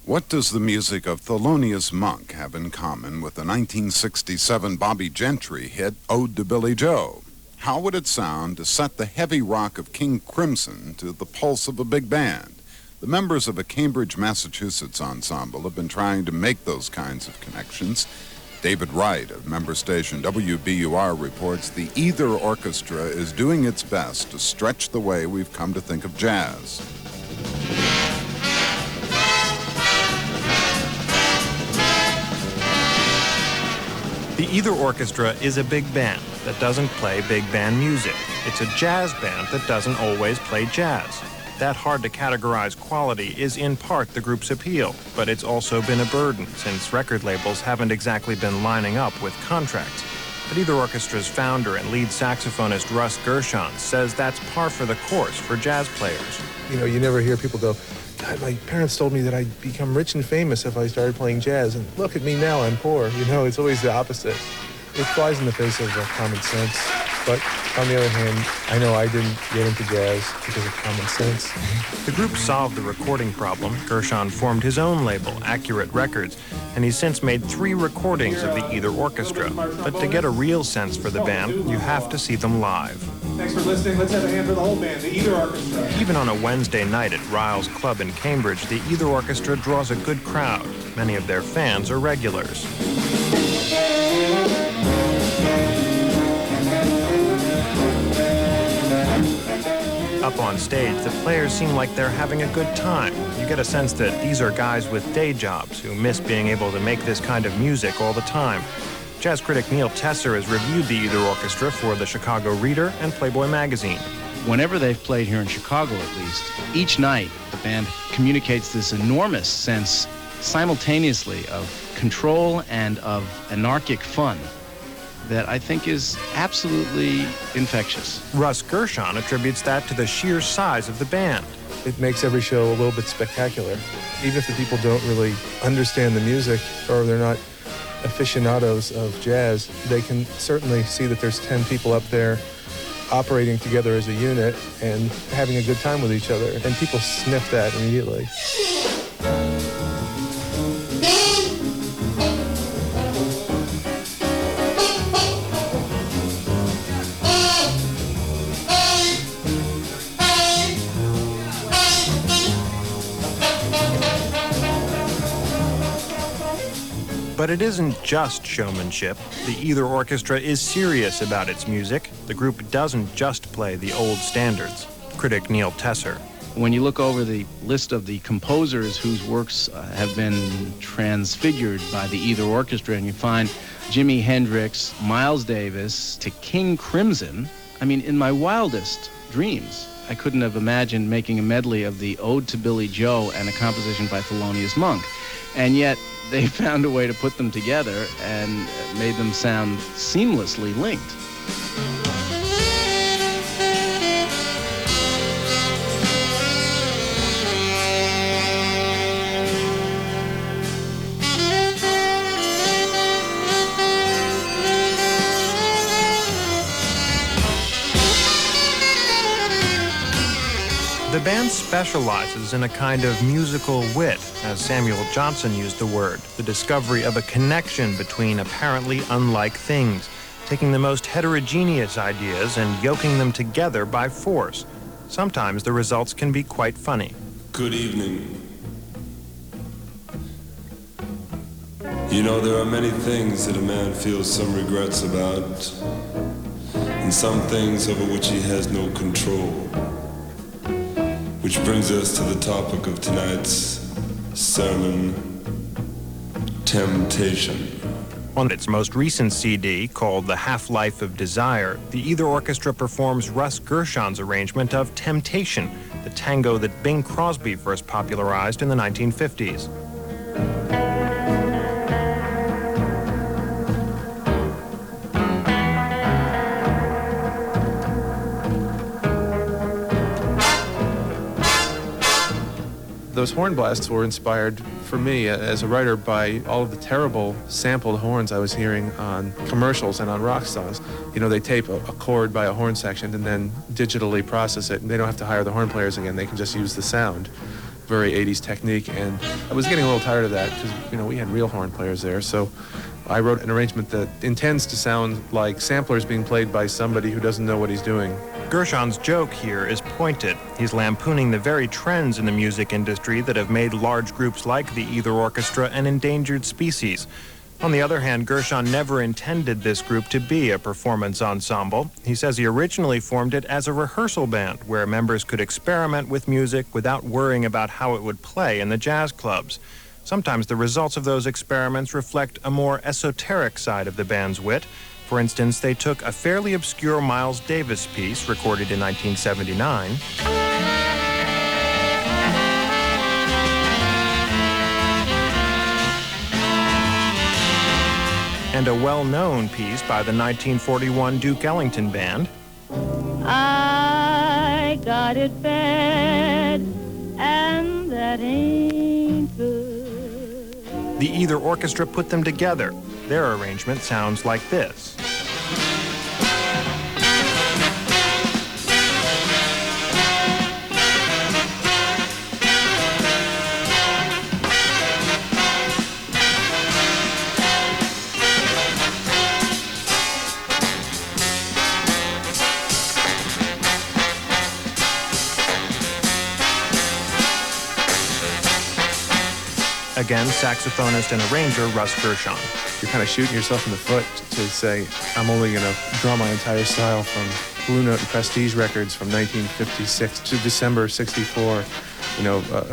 What does the music of Thelonious Monk have in common with the 1967 Bobby Gentry hit Ode to Billy Joe? How would it sound to set the heavy rock of King Crimson to the pulse of a big band? The members of a Cambridge, Massachusetts ensemble have been trying to make those kinds of connections. David Wright of member station WBUR reports the Either Orchestra is doing its best to stretch the way we've come to think of jazz. The Either Orchestra is a big band that doesn't play big band music. It's a jazz band that doesn't always play jazz. That hard-to-categorize quality is in part the group's appeal, but it's also been a burden since record labels haven't exactly been lining up with contracts. But Either Orchestra's founder and lead saxophonist Russ Gershon says that's par for the course for jazz players. You know, you never hear people go, God, my parents told me that I'd become rich and famous if I started playing jazz, and look at me now, I'm poor. You know, it's always the opposite. It flies in the face of common sense, but on the other hand, I know I didn't get into jazz because of common sense. The group solved the recording problem. Gershon formed his own label, Accurate Records, and he's since made 3 recordings of the Either Orchestra. But to get a real sense for the band, you have to see them live. Thanks for listening. Let's have a hand for the whole band, the Either Orchestra. Even on a Wednesday night at Ryle's Club in Cambridge, the Either Orchestra draws a good crowd. Many of their fans are regulars. Up on stage, the players seem like they're having a good time. You get a sense that these are guys with day jobs who miss being able to make this kind of music all the time. Jazz critic Neil Tesser has reviewed the Either Orchestra for the Chicago Reader and Playboy magazine. Whenever they've played here in Chicago, at least, each night the band communicates this enormous sense simultaneously of control and of anarchic fun that I think is absolutely infectious. Russ Gershon attributes that to the sheer size of the band. It makes every show a little bit spectacular. Even if the people don't really understand the music or they're not aficionados of jazz, they can certainly see that there's 10 people up there operating together as a unit and having a good time with each other. And people sniff that immediately. But it isn't just showmanship. The Either Orchestra is serious about its music. The group doesn't just play the old standards. Critic Neil Tesser. When you look over the list of the composers whose works have been transfigured by the Either Orchestra, and you find Jimi Hendrix, Miles Davis, to King Crimson, I mean, in my wildest dreams, I couldn't have imagined making a medley of the Ode to Billy Joe and a composition by Thelonious Monk. And yet, they found a way to put them together and made them sound seamlessly linked. The band specializes in a kind of musical wit, as Samuel Johnson used the word, the discovery of a connection between apparently unlike things, taking the most heterogeneous ideas and yoking them together by force. Sometimes the results can be quite funny. Good evening. You know, there are many things that a man feels some regrets about, and some things over which he has no control. Which brings us to the topic of tonight's sermon, temptation. On its most recent CD, called The Half-Life of Desire, the Either Orchestra performs Russ Gershon's arrangement of Temptation, the tango that Bing Crosby first popularized in the 1950s. Those horn blasts were inspired, for me, as a writer, by all of the terrible sampled horns I was hearing on commercials and on rock songs. You know, they tape a chord by a horn section and then digitally process it, and they don't have to hire the horn players again. They can just use the sound. very 80s technique, and I was getting a little tired of that because, we had real horn players there. So I wrote an arrangement that intends to sound like samplers being played by somebody who doesn't know what he's doing. Gershon's joke here is pointed. He's lampooning the very trends in the music industry that have made large groups like the Either Orchestra an endangered species. On the other hand, Gershon never intended this group to be a performance ensemble. He says he originally formed it as a rehearsal band where members could experiment with music without worrying about how it would play in the jazz clubs. Sometimes the results of those experiments reflect a more esoteric side of the band's wit. For instance, they took a fairly obscure Miles Davis piece recorded in 1979 and a well-known piece by the 1941 Duke Ellington Band. I got it bad, and that ain't good. The Either Orchestra put them together. Their arrangement sounds like this. Again, saxophonist and arranger Russ Gershon. You're kind of shooting yourself in the foot to say, I'm only going to draw my entire style from Blue Note and Prestige records from 1956 to December 64,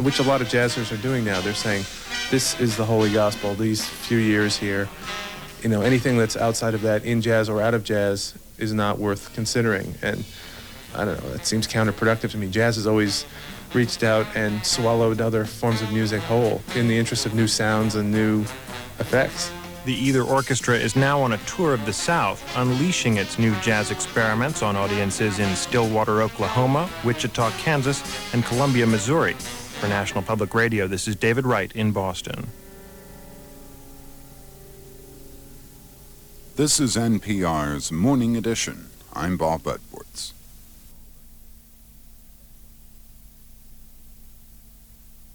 which a lot of jazzers are doing now. They're saying, this is the holy gospel, these few years here. Anything that's outside of that, in jazz or out of jazz, is not worth considering. And I don't know, that seems counterproductive to me. Jazz has always reached out and swallowed other forms of music whole in the interest of new sounds and new effects. The Either Orchestra is now on a tour of the South, unleashing its new jazz experiments on audiences in Stillwater, Oklahoma, Wichita, Kansas, and Columbia, Missouri. For National Public Radio, this is David Wright in Boston. This is NPR's Morning Edition. I'm Bob Edwards.